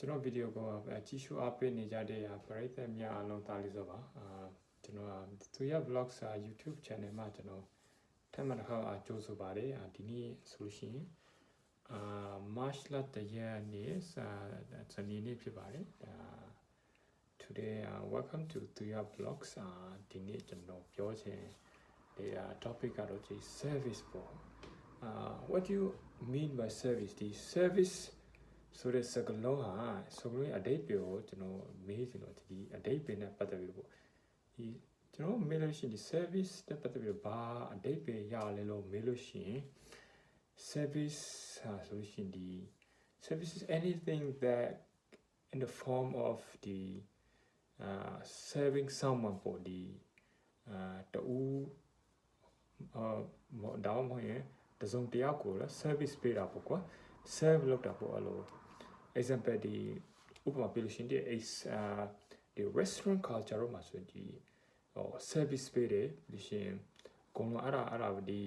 ကျွန်တော်ဗီဒီယိုကိုကြည့်ရှုအားပေးနေကြတဲ့ပရိသတ်များအားလုံးတားလေးစောပါကျွန်တော်သူရ vlogs YouTube channel မှာကျွန်တော်ထပ်မံတစ်ခါကြိုးဆိုပါတယ်ဒီနေ့ဆိုလို့ရှိရင်March လတရက်နေ့စနေနေ့ဖြစ်ပါတယ် Today welcome to Tuya Vlogs ဒီနေ့ကျွန်တော်ပြောချင်တဲ့ topic ကတော့ဒီ service ပေါ့what do you mean by service ဒီ serviceဆိုတဲ့စကားလုံးဟာဆိုလို့အတိတ်ပြောကျွန်တော်မေးချင်တော့ဒီအတိတ်ပင်နဲ့ပတ်သက်ပြီးပေါ့ဒီကျွန်တော်မေးလို့ရှိရင်ဒီ service နဲ့ပတ်သက်ပြီးဘာအတိတ်ပင်ရလဲလို့မေးလို့ရှိရင် service ဆိုလို့ရှိရင်ဒီ service is anything that in the form of the serving someone ပေါ့ဒီတူဒါမှမဟုတ်ရင်တစုံတယောက်ကိုလည်း service ပေးတာပေါ့ကွာ serve လုပ်တာပေါ့အဲ့လို example ဒီဥပမာပြလို့ရှိရင်ဒီ restaurant culture မှာဆိုရင်ဒီ service ပေးတယ်လို့ရှိရင်အကုန်လုံးအဲ့ဒါဒီ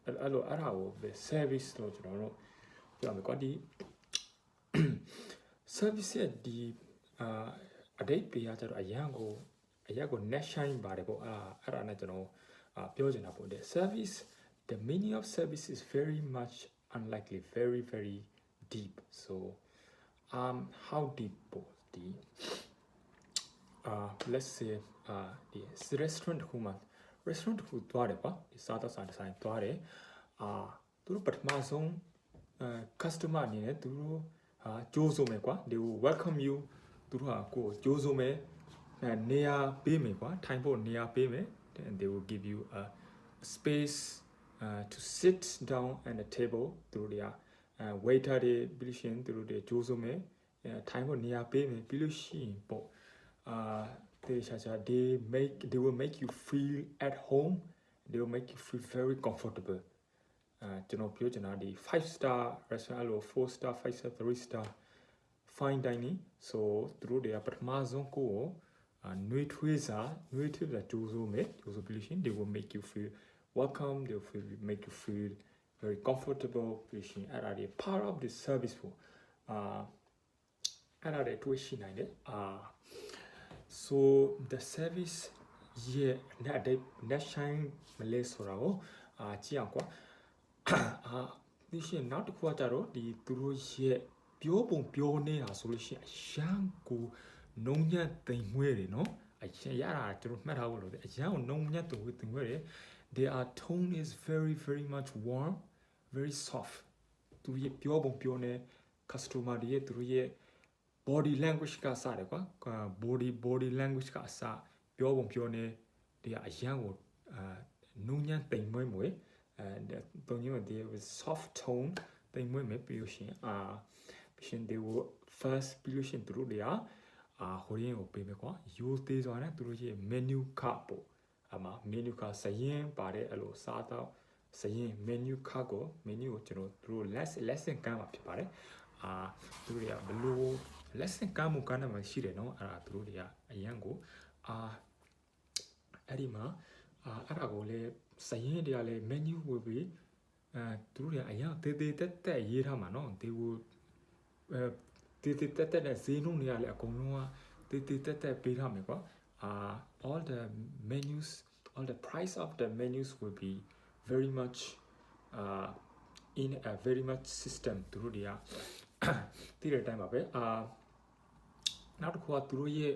အဲ့လိုအဲ့ဒါကို service လို့ကျွန်တော်တို့ပြောမယ်ကွာဒီ service ရဲ့ဒီအတိတ်ပေးရကြတော့အရန်ကို net shine ပါတယ်ပေါ့အဲ့ဒါနဲ့ကျွန်တော်ပြောချင်တာပေါ့တဲ့ service the meaning of service is very much unlikely very deep so how deep the let's say the restaurant ခုသွားတယ်ပါဒီစားတော့စားဆိုင်သွားတယ်သူတို့ပထမဆုံး customer အနေနဲ့သူတို့ကြိုးစုံမယ်ကွာ they will welcome you သူတို့ကိုကြိုးစုံမယ်နေရာပေးမယ်ကွာထိုင်ဖို့နေရာပေးမယ် and they will give you a space to sit down at the table သူတို့တွေက waiter တွေပြီးလို့ရှိရင်သူတို့တွေကြိုးစုံမယ်ထိုင်ဖို့နေရာပေးမယ်ပြီးလို့ရှိရင်ပေါ့they will make you feel at home they will make you feel very comfortable ကျွန်တော်ပြောချင်တာဒီ5 star restaurant လို့4 star 5 star 3 star fine dining so သူတို့တွေကပထမဆုံးကိုနှွေးထွေးစာကြိုးစုံမယ်ကြိုးစုံပြီးလို့ရှိရင် they will make you feel welcome they will make you feel very comfortable ပြီးရှင်အဲ့ဒါတွေ part of the service ပေါ့အဲ့ဒါတွေတွေ့ရှိနိုင်တယ်so the service ရဲ့net shine မလဲဆိုတော့ကြည့်အောင်ကွာဒီရှင်နောက်တစ်ခုကကြတော့ဒီသူတို့ရဲ့ပြောပုံပြောနေတာဆိုလို့ရှိရင်အရန်ကိုနှုံညံ့သိမ်မွေးတယ်နော်အရတာကျွန်တော်မှတ်ထားဖို့လို့အရန်ကိုနှုံညံ့သိမ်မွေးတယ်their tone is very much warm very soft သူရဲ့ပြောပုံပြောနေ customer တွေရဲ့သူတို့ရဲ့ body language ကစတယ်ကွာ body language ကအစပြောပုံပြောနေတဲ့အရန်ကိုနုံညံ့တိမ်မွေးမွေးတုံညံ့တဲ့ soft tone တိမ်မွေးမယ်ပြီးလို့ရှိရင်ရှင် they will first ပြီးလို့ရှိရင်သူတို့တွေကဟိုရင်းကိုပေးမယ်ကွာယူသေးစွာနဲ့သူတို့ရဲ့ menu card ပေါ့menu card စရင်ပါတယ်အဲ့လိုစားတော့စရင် menu card ကို menu ကိုကျွန်တော်သူတို့ lesson ကမ်းမှာဖြစ်ပါတယ်သူတို့တွေကဘလို့ lesson ကမ်းမှုကမ်းမှာရှိတယ်နော်အဲ့ဒါသူတို့တွေကအရန်ကိုအဲ့ဒီမှာအဲ့ဒါကိုလေစရင်တွေကလေ menu ဝယ်ပြီးသူတို့တွေကအရန်တေးတက်ရေးထားမှာနော် they will တေးတက်တဲ့ဈေးနှုန်းတွေကလည်းအကုန်လုံးကတေးတက်ပေးထားမယ်ကွာall the menus all the price of the menus will be very much in a very much system သူတို့တွေကတည်တဲ့အတိုင်းပါပဲနောက်တစ်ခုကသူတို့ရဲ့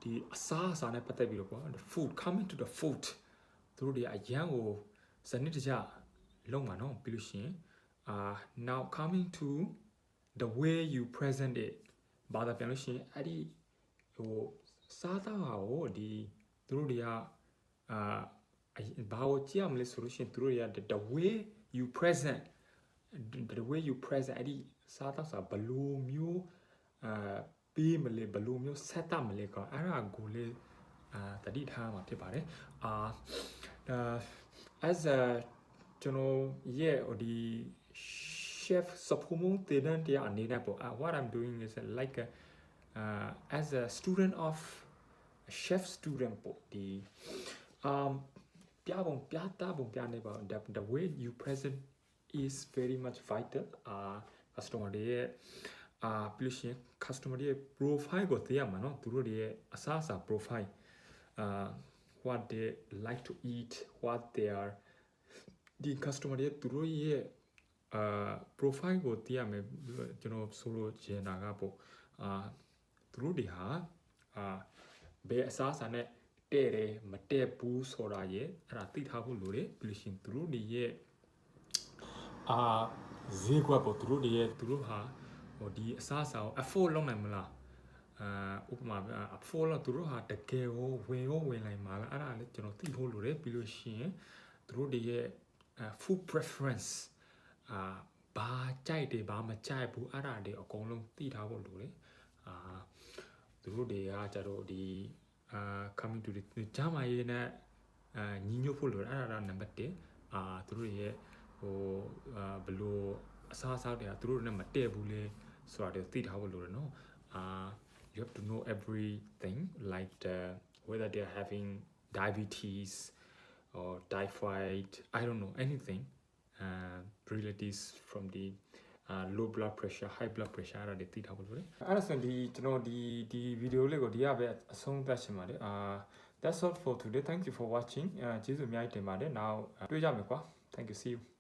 ဒီအစားအစာနဲ့ပတ်သက်ပြီးတော့ကွာ the food coming to the food သူတို့တွေအရန်ကိုစနစ်တကျလုံးမှာနော်ပြီးလို့ရှိရင်now coming to the way you present it ဘာသာပြန်လို့ရှိရင်အဲ့ဒီဟိုစားသားဟာကိုဒီသူတို့တွေကဘာကိုကြည့်ရမလဲဆိုလို့ရှိရင်သူတို့တွေက the way you present အဲ့ဒီစားသားစာဘလိုမျိုးပေးမလဲဘလိုမျိုး set up မလဲကွာအဲ့ဒါကိုလေတတိထားမှာဖြစ်ပါတယ်as a ကျွန်တော်ရဲ့ဒီ chef စပူမုန်တေဒန်တရားအနေနဲ့ပေါ့ what I'm doing is like as a student of a chef student ပေါ့ဒီပြပုံပြတာပုံပြနေပါ the way you present is very much vital customer တွေရဲ့ ပြီးလို့ရှိရင် customer ရဲ့ profile ကိုသိရမှာနော်သူတို့ရဲ့အစားအစာ profile what they like to eat what they are ဒီ customer ရဲ့သူတို့ရဲ့profile ကိုသိရမယ်ကျွန်တော်ဆိုလို့ချင်တာကပေါ့သူတို့တွေဟာဘယ်အစားအစာနဲ့တဲ့တယ်မတဲ့ဘူးဆိုတာရဲ့အဲ့ဒါသိထားဖို့လိုတယ်ပြီးလို့ရှိရင်သူတို့တွေရဲ့ဈေးကွက်ပေါ့သူတို့ဟာဟိုဒီအစားအစာကို afford လုပ်နိုင်မလားဥပမာ afford လို့သူတို့ဟာတကယ်ကိုဝင်နိုင်မှာလားအဲ့ဒါလည်းကျွန်တော်သိဖို့လိုတယ်ပြီးလို့ရှိရင်သူတို့တွေရဲ့food preference ဘာကြိုက်တယ်ဘာမကြိုက်ဘူးအဲ့ဒါတွေအကုန်လုံးသိထားဖို့လိုတယ်သူတို့တွေကကြတော့ဒီcoming to the ဂျာမန်ရေးနဲ့ညီညွတ်ဖို့လိုတယ်အဲ့ဒါနံပါတ်1သူတို့ရဲ့ဟိုဘလို့အစားအစာတွေကသူတို့နဲ့မတည့်ဘူးလေဆိုတာတွေသိထားဖို့လိုတယ်နော်you have to know everything like whether they are having diabetes or typhoid I don't know anything relatives from the low blood pressure high blood pressure အဲ့ဒါတွေသိထားဖို့လိုတယ်အဲ့ဒါဆိုရင်ဒီကျွန်တော်ဒီဗီဒီယိုလေးကိုဒီကပဲအဆုံးသတ်ချင်ပါတယ်that's all for today thank you for watching ကျေးဇူးအများကြီးတင်ပါတယ်နောက်တွေ့ကြမယ်ကွာ thank you see you